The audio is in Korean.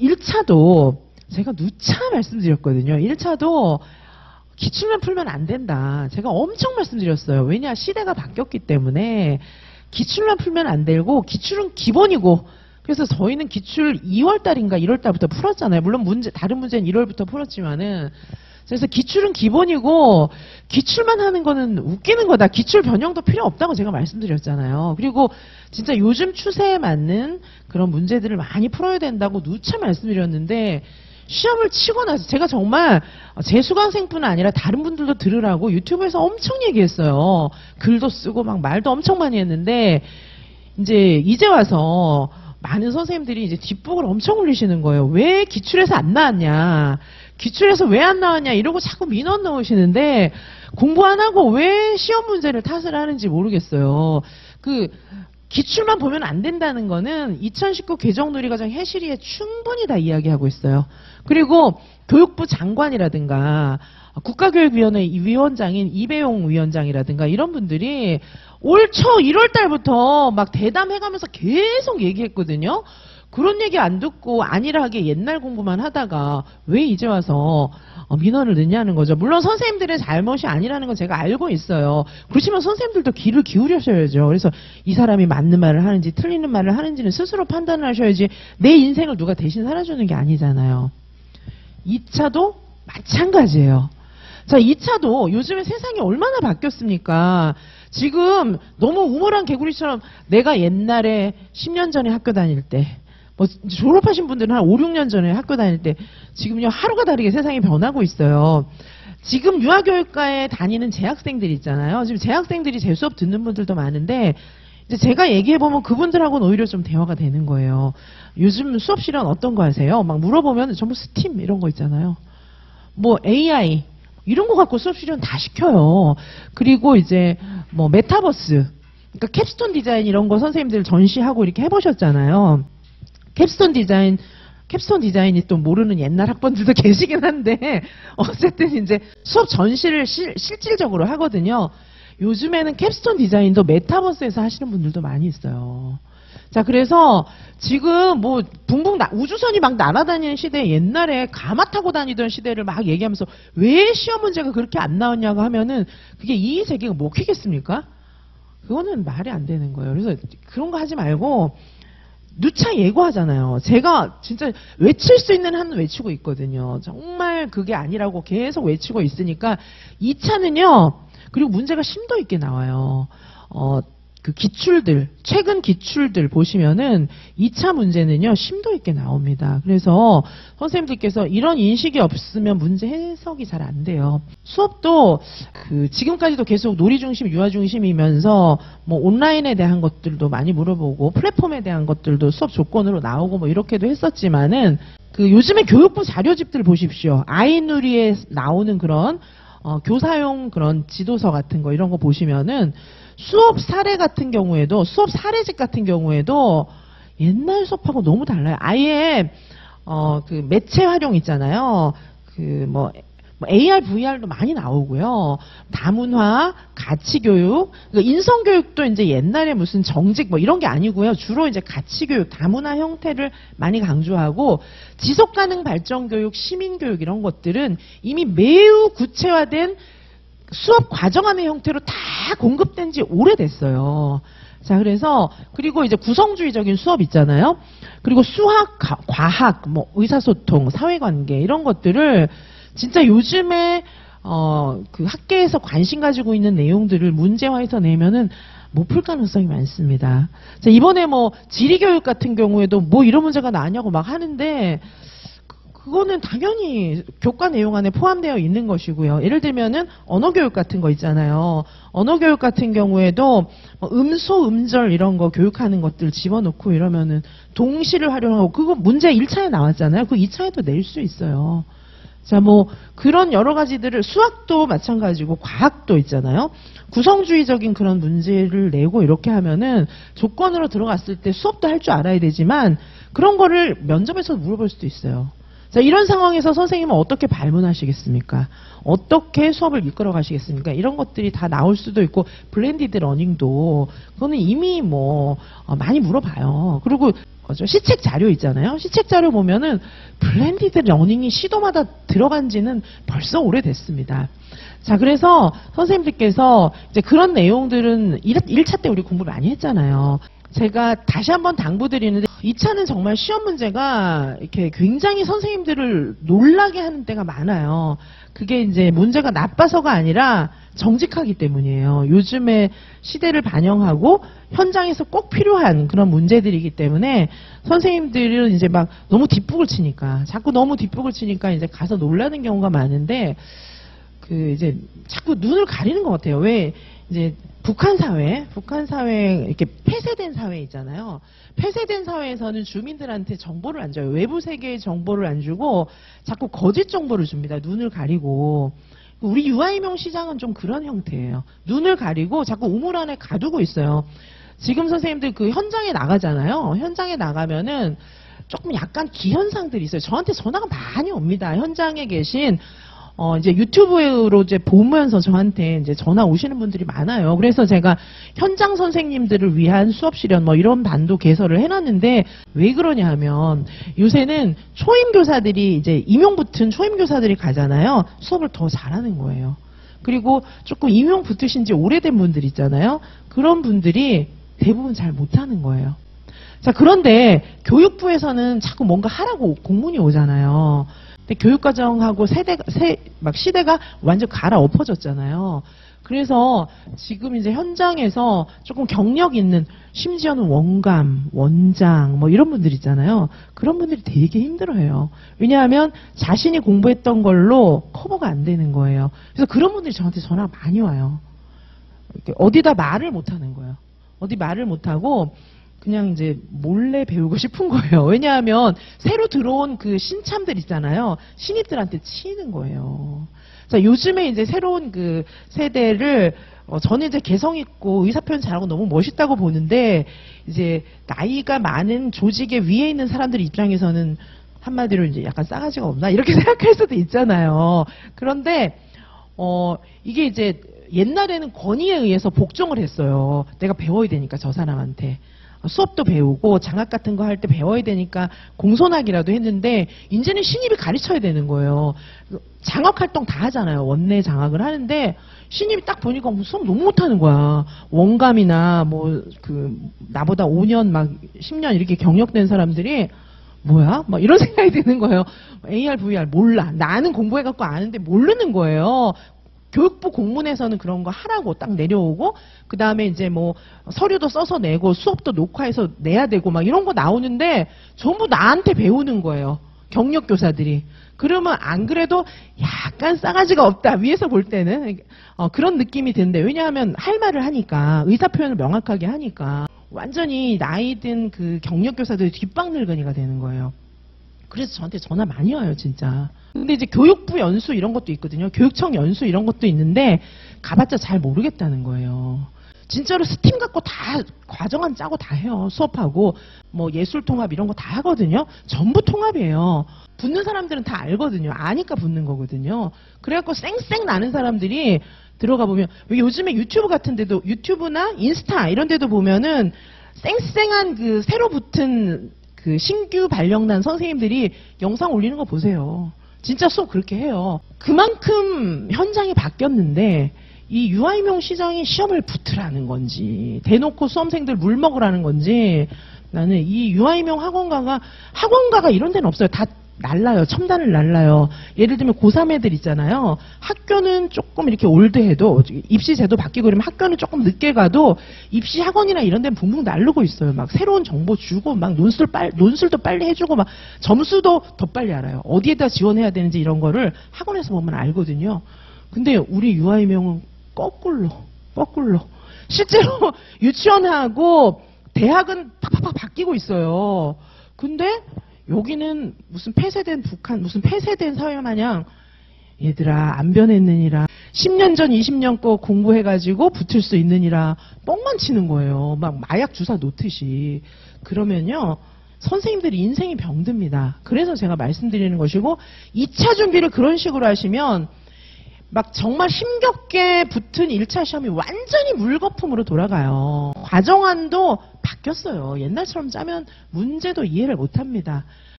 1차도 제가 누차 말씀드렸거든요. 1차도 기출만 풀면 안 된다. 제가 엄청 말씀드렸어요. 왜냐, 시대가 바뀌었기 때문에 기출만 풀면 안 되고 기출은 기본이고, 그래서 저희는 기출 2월달인가 1월달부터 풀었잖아요. 물론 다른 문제는 1월부터 풀었지만은, 그래서 기출은 기본이고 기출만 하는 거는 웃기는 거다. 기출 변형도 필요 없다고 제가 말씀드렸잖아요. 그리고 진짜 요즘 추세에 맞는 그런 문제들을 많이 풀어야 된다고 누차 말씀드렸는데, 시험을 치고 나서 제가 정말 제 수강생뿐 아니라 다른 분들도 들으라고 유튜브에서 엄청 얘기했어요. 글도 쓰고 막 말도 엄청 많이 했는데, 이제 와서 많은 선생님들이 이제 뒷북을 엄청 올리시는 거예요. 왜 기출에서 안 나왔냐, 기출에서 왜 안 나왔냐 이러고 자꾸 민원 넣으시는데, 공부 안 하고 왜 시험 문제를 탓을 하는지 모르겠어요. 기출만 보면 안 된다는 거는 2019 개정놀이과정 해실이에 충분히 다 이야기하고 있어요. 그리고 교육부 장관이라든가 국가교육위원회 위원장인 이배용 위원장이라든가 이런 분들이 올 초 1월 달부터 막 대담해가면서 계속 얘기했거든요. 그런 얘기 안 듣고 안일하게 옛날 공부만 하다가 왜 이제 와서 민원을 넣냐는 거죠. 물론 선생님들의 잘못이 아니라는 건 제가 알고 있어요. 그렇지만 선생님들도 귀를 기울여셔야죠. 그래서 이 사람이 맞는 말을 하는지 틀리는 말을 하는지는 스스로 판단을 하셔야지, 내 인생을 누가 대신 살아주는 게 아니잖아요. 2차도 마찬가지예요. 자, 2차도 요즘에 세상이 얼마나 바뀌었습니까? 지금 너무 우물한 개구리처럼 내가 옛날에 10년 전에 학교 다닐 때, 졸업하신 분들은 한 5, 6년 전에 학교 다닐 때, 지금요 하루가 다르게 세상이 변하고 있어요. 지금 유아교육과에 다니는 재학생들 있잖아요. 지금 재학생들이 제 수업 듣는 분들도 많은데, 이제 제가 얘기해보면 그분들하고는 오히려 좀 대화가 되는 거예요. 요즘 수업 실현 어떤 거 하세요? 막 물어보면 전부 스팀 이런 거 있잖아요. AI 이런 거 갖고 수업 실현 다 시켜요. 그리고 이제 메타버스, 그러니까 캡스톤 디자인 이런 거 선생님들 전시하고 이렇게 해보셨잖아요. 캡스톤 디자인이 또 모르는 옛날 학번들도 계시긴 한데, 어쨌든 이제 수업 전시를 실질적으로 하거든요. 요즘에는 캡스톤 디자인도 메타버스에서 하시는 분들도 많이 있어요. 자, 그래서 지금 우주선이 막 날아다니는 시대에 옛날에 가마 타고 다니던 시대를 막 얘기하면서 왜 시험 문제가 그렇게 안 나왔냐고 하면은 그게 이의제기가 먹히겠습니까? 그거는 말이 안 되는 거예요. 그래서 그런 거 하지 말고 누차 예고하잖아요. 제가 진짜 외칠 수 있는 한은 외치고 있거든요. 정말 그게 아니라고 계속 외치고 있으니까 2차는요. 그리고 문제가 심도 있게 나와요. 최근 기출들 보시면은 2차 문제는요, 심도 있게 나옵니다. 그래서 선생님들께서 이런 인식이 없으면 문제 해석이 잘 안 돼요. 수업도 지금까지도 계속 놀이 중심, 유아 중심이면서 온라인에 대한 것들도 많이 물어보고 플랫폼에 대한 것들도 수업 조건으로 나오고 이렇게도 했었지만은 요즘에 교육부 자료집들 보십시오. 아이누리에 나오는 그런 교사용 그런 지도서 같은 거 이런 거 보시면은 수업 사례 같은 경우에도, 수업 사례집 같은 경우에도 옛날 수업하고 너무 달라요. 아예 매체 활용 있잖아요. AR, VR도 많이 나오고요. 다문화, 가치교육, 인성교육도 이제 옛날에 무슨 정직 이런 게 아니고요. 주로 이제 가치교육, 다문화 형태를 많이 강조하고, 지속가능 발전교육, 시민교육 이런 것들은 이미 매우 구체화된 수업 과정안의 형태로 다 공급된 지 오래됐어요. 자, 그리고 이제 구성주의적인 수업 있잖아요. 그리고 수학, 과학, 의사소통, 사회관계 이런 것들을 진짜 요즘에 학계에서 관심 가지고 있는 내용들을 문제화해서 내면은 못 풀 가능성이 많습니다. 자, 이번에 지리교육 같은 경우에도 이런 문제가 나냐고 막 하는데, 그거는 당연히 교과 내용 안에 포함되어 있는 것이고요. 예를 들면은 언어교육 같은 거 있잖아요. 언어교육 같은 경우에도 음소, 음절 이런 거 교육하는 것들 집어넣고 이러면은 동시를 활용하고, 그거 문제 1차에 나왔잖아요. 그 2차에도 낼 수 있어요. 자, 그런 여러 가지들을, 수학도 마찬가지고 과학도 있잖아요. 구성주의적인 그런 문제를 내고 이렇게 하면은 조건으로 들어갔을 때 수업도 할 줄 알아야 되지만 그런 거를 면접에서 물어볼 수도 있어요. 자, 이런 상황에서 선생님은 어떻게 발문하시겠습니까? 어떻게 수업을 이끌어 가시겠습니까? 이런 것들이 다 나올 수도 있고, 블렌디드 러닝도 그거는 이미 많이 물어봐요. 그리고 시책 자료 있잖아요. 시책 자료 보면은 블렌디드 러닝이 시도마다 들어간 지는 벌써 오래됐습니다. 자, 그래서 선생님들께서 이제 그런 내용들은 1차 때 우리 공부 많이 했잖아요. 제가 다시 한번 당부드리는데 2차는 정말 시험 문제가 이렇게 굉장히 선생님들을 놀라게 하는 때가 많아요. 그게 이제 문제가 나빠서가 아니라 정직하기 때문이에요. 요즘의 시대를 반영하고 현장에서 꼭 필요한 그런 문제들이기 때문에 선생님들은 이제 막 너무 뒷북을 치니까 자꾸 너무 뒷북을 치니까 이제 가서 놀라는 경우가 많은데 이제 자꾸 눈을 가리는 것 같아요. 왜 이제 북한 사회 이렇게 폐쇄된 사회 있잖아요. 폐쇄된 사회에서는 주민들한테 정보를 안 줘요. 외부 세계의 정보를 안 주고 자꾸 거짓 정보를 줍니다. 눈을 가리고. 우리 유아이명 시장은 좀 그런 형태예요. 눈을 가리고 자꾸 우물 안에 가두고 있어요. 지금 선생님들 그 현장에 나가잖아요. 현장에 나가면은 조금 약간 기현상들이 있어요. 저한테 전화가 많이 옵니다. 현장에 계신 이제 유튜브로 이제 보면서 저한테 이제 전화 오시는 분들이 많아요. 그래서 제가 현장 선생님들을 위한 수업 실현 뭐 이런 반도 개설을 해놨는데 왜 그러냐 하면 요새는 초임교사들이 이제 임용 붙은 초임교사들이 가잖아요. 수업을 더 잘하는 거예요. 그리고 조금 임용 붙으신 지 오래된 분들 있잖아요. 그런 분들이 대부분 잘 못하는 거예요. 자, 그런데 교육부에서는 자꾸 뭔가 하라고 공문이 오잖아요. 근데 교육과정하고 시대가 완전 갈아엎어졌잖아요. 그래서 지금 이제 현장에서 조금 경력 있는, 심지어는 원감, 원장, 뭐 이런 분들 있잖아요. 그런 분들이 되게 힘들어해요. 왜냐하면 자신이 공부했던 걸로 커버가 안 되는 거예요. 그래서 그런 분들이 저한테 전화가 많이 와요. 이렇게 어디다 말을 못 하는 거예요. 어디 말을 못 하고, 그냥 이제 몰래 배우고 싶은 거예요. 왜냐하면 새로 들어온 그 신참들 있잖아요. 신입들한테 치이는 거예요. 자, 요즘에 이제 새로운 그 세대를 저는 이제 개성 있고 의사 표현 잘하고 너무 멋있다고 보는데 이제 나이가 많은 조직의 위에 있는 사람들 입장에서는 한마디로 이제 약간 싸가지가 없나 이렇게 생각할 수도 있잖아요. 그런데 이게 이제 옛날에는 권위에 의해서 복종을 했어요. 내가 배워야 되니까 저 사람한테. 수업도 배우고 장학 같은 거 할 때 배워야 되니까 공손하기라도 했는데 이제는 신입이 가르쳐야 되는 거예요. 장학 활동 다 하잖아요. 원내 장학을 하는데 신입이 딱 보니까 수업 너무 못하는 거야. 원감이나 뭐 나보다 5년 막 10년 이렇게 경력된 사람들이 뭐야? 막 이런 생각이 드는 거예요. AR, VR 몰라. 나는 공부해갖고 아는데 모르는 거예요. 교육부 공문에서는 그런 거 하라고 딱 내려오고 그 다음에 이제 뭐 서류도 써서 내고 수업도 녹화해서 내야 되고 막 이런 거 나오는데 전부 나한테 배우는 거예요. 경력 교사들이. 그러면 안 그래도 약간 싸가지가 없다. 위에서 볼 때는 그런 느낌이 드는데 왜냐하면 할 말을 하니까 의사 표현을 명확하게 하니까 완전히 나이 든 그 경력 교사들이 뒷방 늙은이가 되는 거예요. 그래서 저한테 전화 많이 와요, 진짜. 근데 이제 교육부 연수 이런 것도 있거든요. 교육청 연수 이런 것도 있는데 가봤자 잘 모르겠다는 거예요. 진짜로 스팀 갖고 다 과정안 짜고 다 해요. 수업하고 뭐 예술 통합 이런 거 다 하거든요. 전부 통합이에요. 붙는 사람들은 다 알거든요. 아니까 붙는 거거든요. 그래갖고 쌩쌩 나는 사람들이 들어가 보면 요즘에 유튜브 같은 데도 유튜브나 인스타 이런 데도 보면은 쌩쌩한 그 새로 붙은 그 신규 발령난 선생님들이 영상 올리는 거 보세요. 진짜 수업 그렇게 해요. 그만큼 현장이 바뀌었는데 이 유아이명 시장이 시험을 붙으라는 건지 대놓고 수험생들 물 먹으라는 건지 나는 이 유아이명 학원가가 이런 데는 없어요. 다 날라요. 첨단을 날라요. 예를 들면 고3 애들 있잖아요. 학교는 조금 이렇게 올드해도 입시 제도 바뀌고 그러면 학교는 조금 늦게 가도 입시 학원이나 이런 데는 붕붕 날르고 있어요. 막 새로운 정보 주고 막 논술도 빨리 해주고 막 점수도 더 빨리 알아요. 어디에다 지원해야 되는지 이런 거를 학원에서 보면 알거든요. 근데 우리 유아이명은 거꾸로 실제로 유치원하고 대학은 팍팍팍 바뀌고 있어요. 근데 여기는 무슨 폐쇄된 북한, 무슨 폐쇄된 사회 마냥 얘들아 안 변했느니라 10년 전 20년 거 공부해가지고 붙을 수 있느니라 뻥만 치는 거예요. 막 마약 주사 놓듯이. 그러면요 선생님들이 인생이 병듭니다. 그래서 제가 말씀드리는 것이고 2차 준비를 그런 식으로 하시면 막 정말 힘겹게 붙은 1차 시험이 완전히 물거품으로 돌아가요. 과정안도 바뀌었어요. 옛날처럼 짜면 문제도 이해를 못합니다.